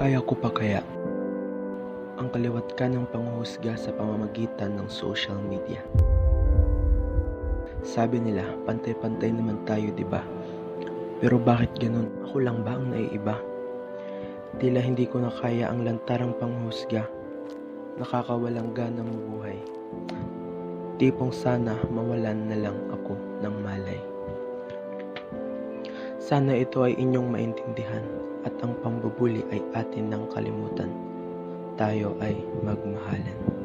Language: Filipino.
Kaya ko pa kaya ang kaliwat ka ng panghuhusga sa pamamagitan ng social media? Sabi nila, pantay-pantay naman tayo, di ba? Pero bakit ganun? Ako lang ba ang naiiba? Tila hindi ko na kaya ang lantarang panghuhusga, nakakawalang ganang buhay. Tipong sana mawalan na lang ako ng malay. Sana ito ay inyong maintindihan at ang pambubuli ay atin ng kalimutan. Tayo ay magmahalan.